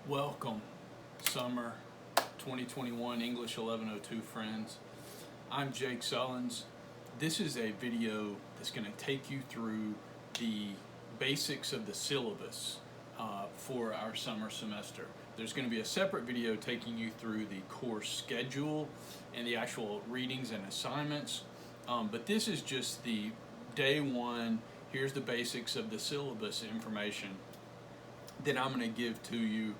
Welcome, summer 2021 English 1102 friends. I'm Jake Sullins. This is a video that's going to take you through the basics of the syllabus for our summer semester. There's going to be a separate video taking you through the course schedule and the actual readings and assignments, but this is just the day one. Here's the basics of the information that I'm going to give to you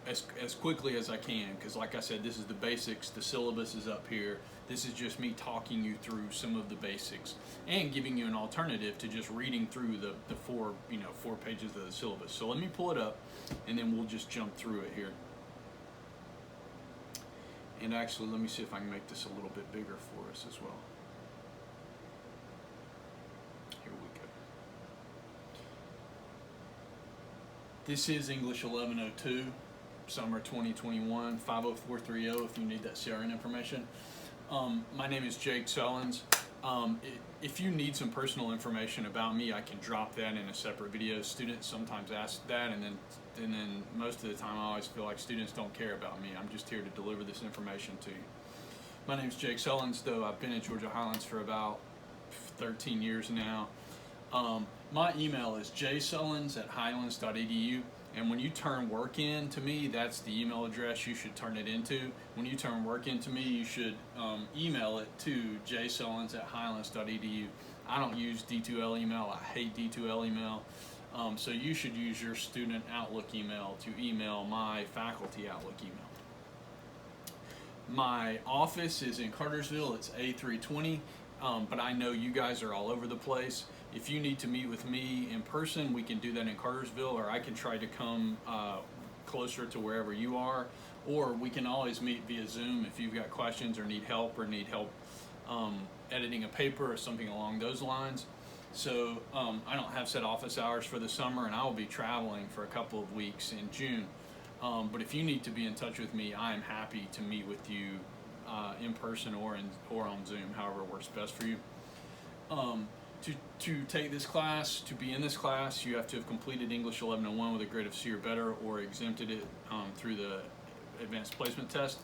as quickly as I can, because like I said, this is the basics. The syllabus is up here. This is just me talking you through some of the basics and giving you an alternative to just reading through the four pages of the syllabus. So let me pull it up and then we'll just jump through it here. And actually, let me see if I can make this a little bit bigger for us as well. Here we go. This is English 1102, summer 2021, 50430 if you need that CRN information. My name is Jake Sullins. If you need some personal information about me, I can drop that in a separate video. Students sometimes ask that, and then most of the time I always feel like students don't care about me. I'm just here to deliver this information to you. My name is Jake Sullins, though I've been at Georgia Highlands for about 13 years now. My email is jsullins@highlands.edu, and when you turn work in to me, that's the email address you should turn it into. When you turn work in to me, you should email it to jsullins@highlands.edu. I don't use D2L email. I hate D2L email. So you should use your student Outlook email to email my faculty Outlook email. My office is in Cartersville. It's A320. But I know you guys are all over the place. If you need to meet with me in person, we can do that in Cartersville, or I can try to come closer to wherever you are, or we can always meet via Zoom if you've got questions or need help editing a paper or something along those lines. So I don't have set office hours for the summer, and I will be traveling for a couple of weeks in June. But if you need to be in touch with me, I am happy to meet with you in person or on Zoom, however works best for you. To take this class, to be in this class, you have to have completed English 1101 with a grade of C or better, or exempted it through the advanced placement test.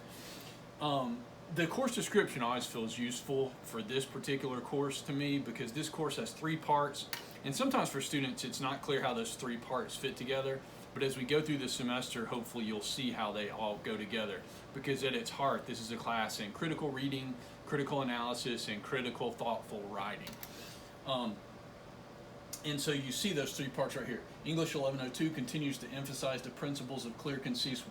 The course description always feels useful for this particular course to me, because this course has 3 parts, and sometimes for students it's not clear how those 3 parts fit together. But as we go through the semester, hopefully you'll see how they all go together, because at its heart, this is a class in critical reading, critical analysis, and critical thoughtful writing. And so you see those 3 parts right here. English 1102 continues to emphasize the principles of clear, concise,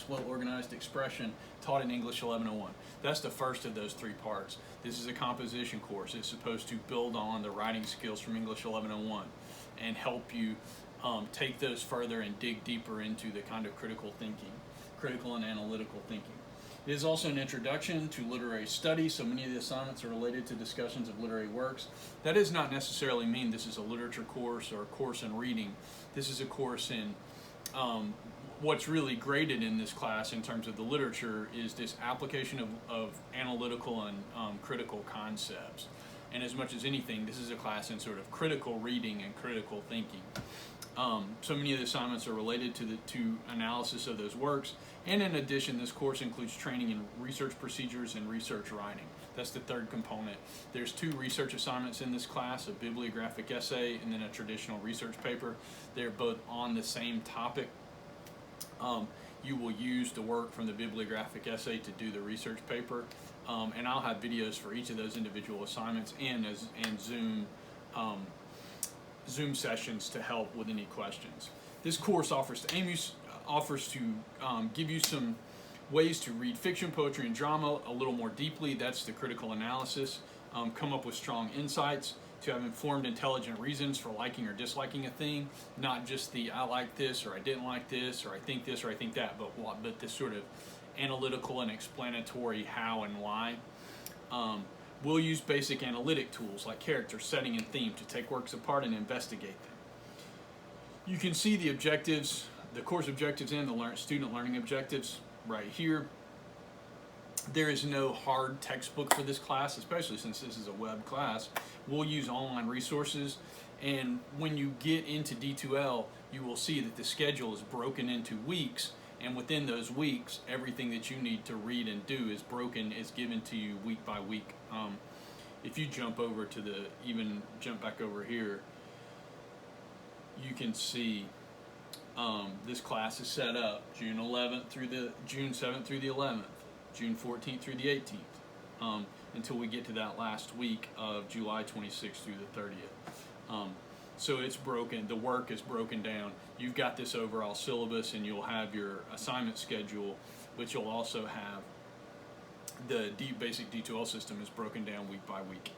well-organized expression taught in English 1101. That's the first of those 3 parts. This is a composition course. It's supposed to build on the writing skills from English 1101 and help you take those further and dig deeper into the kind of critical and analytical thinking. It is also an introduction to literary study, so many of the assignments are related to discussions of literary works. That does not necessarily mean this is a literature course or a course in reading. This is a course in what's really graded in this class in terms of the literature is this application of analytical and critical concepts. And as much as anything, this is a class in sort of critical reading and critical thinking. So many of the assignments are related to analysis of those works, and in addition, this course includes training in research procedures and research writing. That's the 3rd component. There's 2 research assignments in this class, a bibliographic essay and then a traditional research paper. They're both on the same topic. You will use the work from the bibliographic essay to do the research paper, and I'll have videos for each of those individual assignments and Zoom sessions to help with any questions. This course offers to give you some ways to read fiction, poetry, and drama a little more deeply. That's the critical analysis. Come up with strong insights, to have informed, intelligent reasons for liking or disliking a thing, not just the I like this, or I didn't like this, or I think this, or I think that, but this sort of analytical and explanatory how and why. We'll use basic analytic tools like character, setting, and theme to take works apart and investigate them. You can see the objectives, the course objectives and the student learning objectives right here. There is no hard textbook for this class, especially since this is a web class. We'll use online resources, and when you get into D2L, you will see that the schedule is broken into weeks, and within those weeks, everything that you need to read and do is given to you week by week. If you jump back over here, you can see this class is set up June 7th through the 11th, June 14th through the 18th, until we get to that last week of July 26th through the 30th. So it's broken, the work is broken down. You've got this overall syllabus, and you'll have your assignment schedule, but you'll also have the basic D2L system is broken down week by week.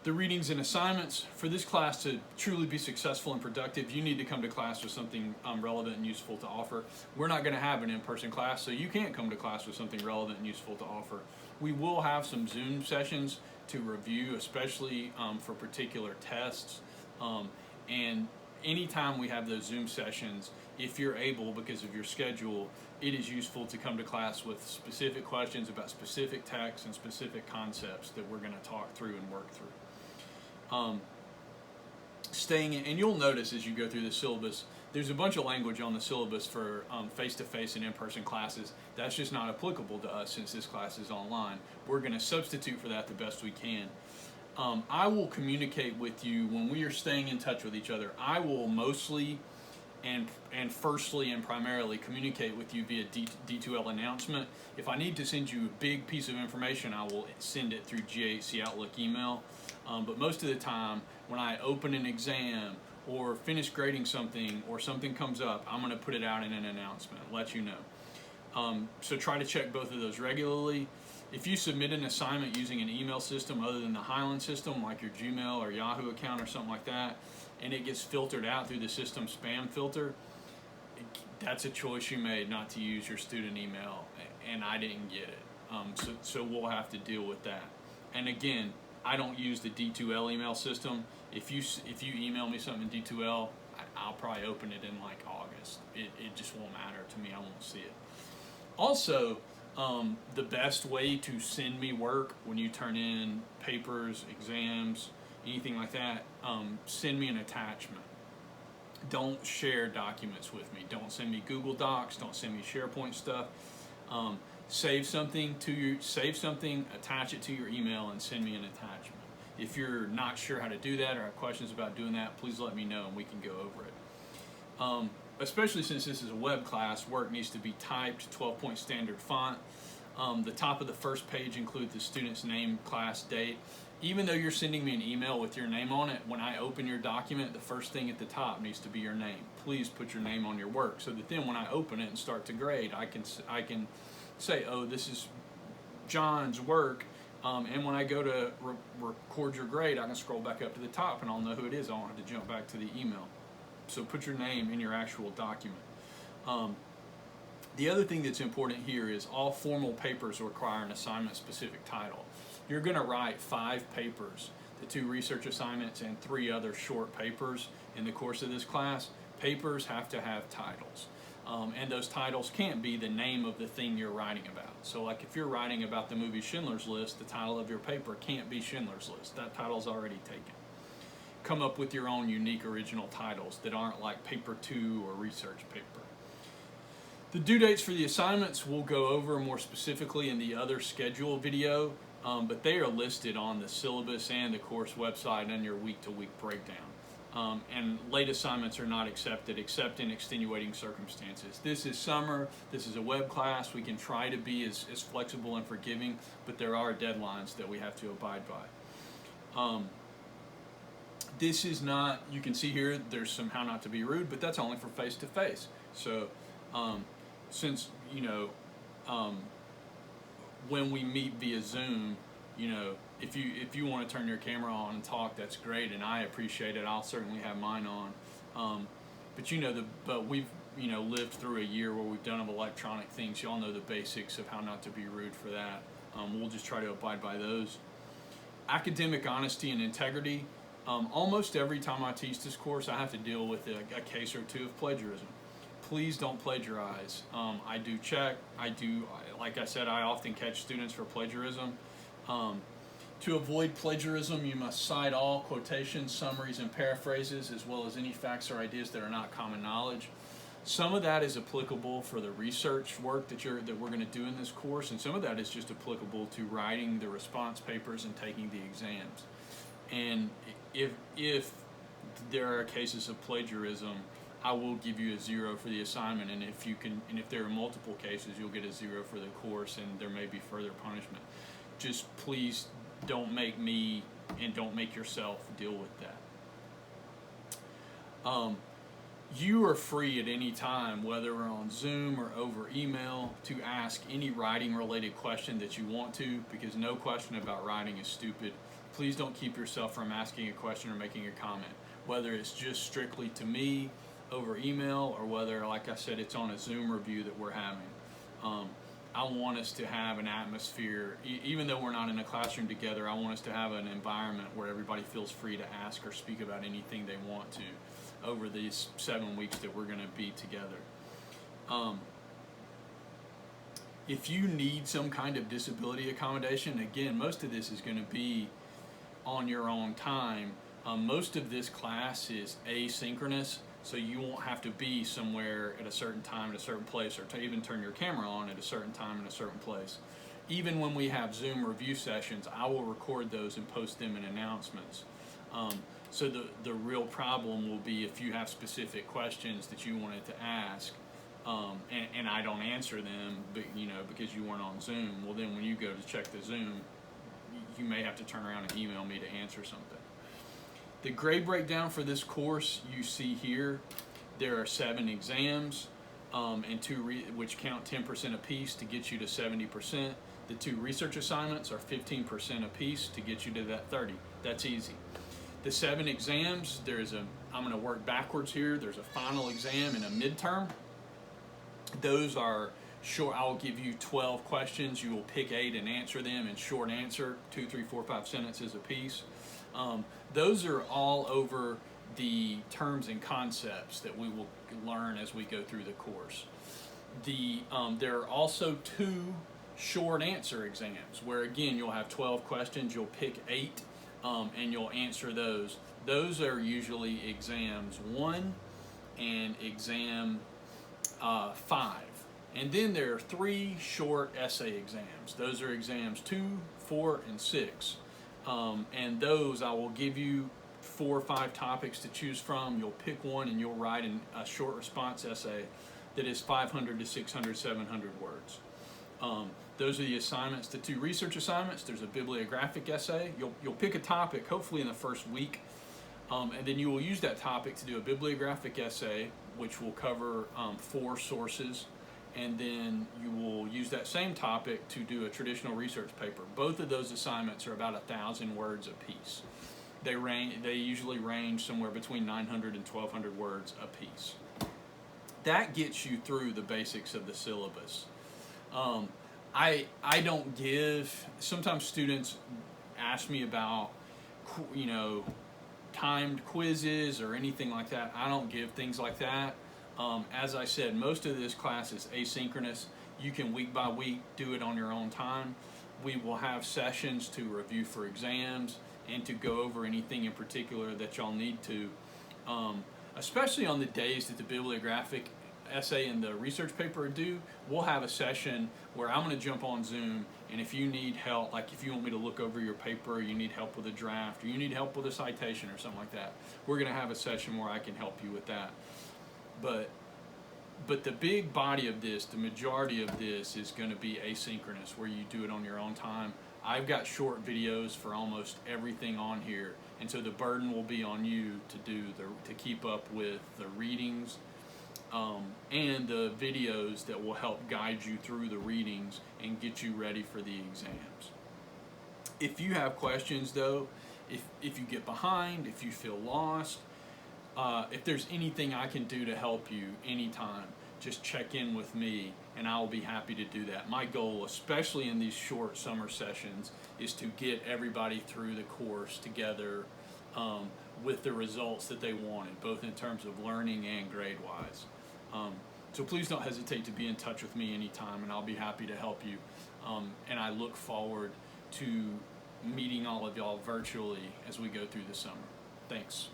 The readings and assignments for this class to truly be successful and productive, you need to come to class with something relevant and useful to offer. We're not going to have an in-person class, so you can't come to class with something relevant and useful to offer. We will have some Zoom sessions to review, especially for particular tests. And anytime we have those Zoom sessions, if you're able, because of your schedule, it is useful to come to class with specific questions about specific texts and specific concepts that we're going to talk through and work through. And you'll notice as you go through the syllabus, there's a bunch of language on the syllabus for face-to-face and in-person classes. That's just not applicable to us since this class is online. We're going to substitute for that the best we can. I will communicate with you when we are staying in touch with each other. I will mostly and firstly and primarily communicate with you via D2L announcement. If I need to send you a big piece of information, I will send it through GHC Outlook email. But most of the time, when I open an exam or finish grading something or something comes up, I'm going to put it out in an announcement, let you know. So try to check both of those regularly. If you submit an assignment using an email system other than the Highland system, like your Gmail or Yahoo account or something like that, and it gets filtered out through the system spam filter, that's a choice you made not to use your student email, and I didn't get it. So we'll have to deal with that. And again, I don't use the D2L email system. If you email me something in D2L, I'll probably open it in like August. It just won't matter to me. I won't see it. Also, the best way to send me work when you turn in papers, exams, anything like that, send me an attachment. Don't share documents with me. Don't send me Google Docs. Don't send me SharePoint stuff. Save something, attach it to your email, and send me an attachment. If you're not sure how to do that or have questions about doing that, please let me know and we can go over it. Especially since this is a web class, work needs to be typed, 12-point standard font. The top of the first page includes the student's name, class, date. Even though you're sending me an email with your name on it, when I open your document, the first thing at the top needs to be your name. Please put your name on your work so that then when I open it and start to grade, I can say, oh, this is John's work, and when I go to record your grade, I can scroll back up to the top and I'll know who it is. I won't have to jump back to the email. So put your name in your actual document. The other thing that's important here is all formal papers require an assignment-specific title. You're going to write 5 papers, the 2 research assignments and 3 other short papers in the course of this class. Papers have to have titles. And those titles can't be the name of the thing you're writing about. So like if you're writing about the movie Schindler's List, the title of your paper can't be Schindler's List. That title's already taken. Come up with your own unique original titles that aren't like paper 2 or research paper. The due dates for the assignments we'll go over more specifically in the other schedule video, but they are listed on the syllabus and the course website and your week-to-week breakdown. And late assignments are not accepted except in extenuating circumstances. This is summer, this is a web class, we can try to be as flexible and forgiving, but there are deadlines that we have to abide by. This is not, you can see here, there's some how not to be rude, but that's only for face-to-face. So since, when we meet via Zoom, if you want to turn your camera on and talk, that's great, and I appreciate it. I'll certainly have mine on. But we've lived through a year where we've done electronic things. Y'all know the basics of how not to be rude for that. We'll just try to abide by those. Academic honesty and integrity. Almost every time I teach this course, I have to deal with a case or 2 of plagiarism. Please don't plagiarize. I do check. Like I said, I often catch students for plagiarism. To avoid plagiarism, you must cite all quotations, summaries, and paraphrases, as well as any facts or ideas that are not common knowledge. Some of that is applicable for the research work that we're going to do in this course, and some of that is just applicable to writing the response papers and taking the exams. And if there are cases of plagiarism, I will give you a 0 for the assignment, and if there are multiple cases, you'll get a 0 for the course, and there may be further punishment. Just please don't make me and don't make yourself deal with that. You are free at any time, whether we're on Zoom or over email, to ask any writing related question that you want to, because no question about writing is stupid. Please don't keep yourself from asking a question or making a comment, whether it's just strictly to me over email or whether, like I said, it's on a Zoom review that we're having. I want us to have an atmosphere, even though we're not in a classroom together, I want us to have an environment where everybody feels free to ask or speak about anything they want to over these 7 weeks that we're going to be together. If you need some kind of disability accommodation, again, most of this is going to be on your own time. Most of this class is asynchronous, so you won't have to be somewhere at a certain time at a certain place, or to even turn your camera on at a certain time in a certain place. Even when we have Zoom review sessions, I will record those and post them in announcements. So the real problem will be if you have specific questions that you wanted to ask, and I don't answer them, but because you weren't on Zoom. Well, then when you go to check the Zoom, you may have to turn around and email me to answer something. The grade breakdown for this course you see here. There are 7 exams, and 2 which count 10% apiece to get you to 70%. The 2 research assignments are 15% apiece to get you to that 30. That's easy. The 7 exams, I'm going to work backwards here. There's a final exam and a midterm. Those are short. I'll give you 12 questions. You will pick 8 and answer them in short answer, 2, 3, 4, 5 sentences apiece. Those are all over the terms and concepts that we will learn as we go through the course. There are also 2 short answer exams where, again, you'll have 12 questions. You'll pick 8. And you'll answer those. Those are usually exams 1 and exam 5. And then there are 3 short essay exams. Those are exams 2, 4, and 6. And those I will give you 4 or 5 topics to choose from. You'll pick one and you'll write a short response essay that is 500 to 600, 700 words. Those are the assignments. The 2 research assignments, there's a bibliographic essay. You'll pick a topic, hopefully in the first week, and then you will use that topic to do a bibliographic essay, which will cover 4 sources, and then you will use that same topic to do a traditional research paper. Both of those assignments are about 1,000 words apiece. They usually range somewhere between 900 and 1,200 words apiece. That gets you through the basics of the syllabus. I don't give, sometimes students ask me about, timed quizzes or anything like that. I don't give things like that. As I said, most of this class is asynchronous. You can week by week do it on your own time. We will have sessions to review for exams and to go over anything in particular that y'all need to, especially on the days that the bibliographic essay and the research paper are due. We'll have a session where I'm going to jump on Zoom, and if you need help, like if you want me to look over your paper, or you need help with a draft, or you need help with a citation or something like that, we're going to have a session where I can help you with that. But the big body of this, the majority of this, is going to be asynchronous, where you do it on your own time. I've got short videos for almost everything on here, and so the burden will be on you to keep up with the readings, and the videos that will help guide you through the readings and get you ready for the exams. If you have questions, though, if you get behind, if you feel lost, if there's anything I can do to help you anytime, just check in with me and I'll be happy to do that. My goal, especially in these short summer sessions, is to get everybody through the course together with the results that they wanted, both in terms of learning and grade-wise. So please don't hesitate to be in touch with me anytime, and I'll be happy to help you. And I look forward to meeting all of y'all virtually as we go through the summer. Thanks.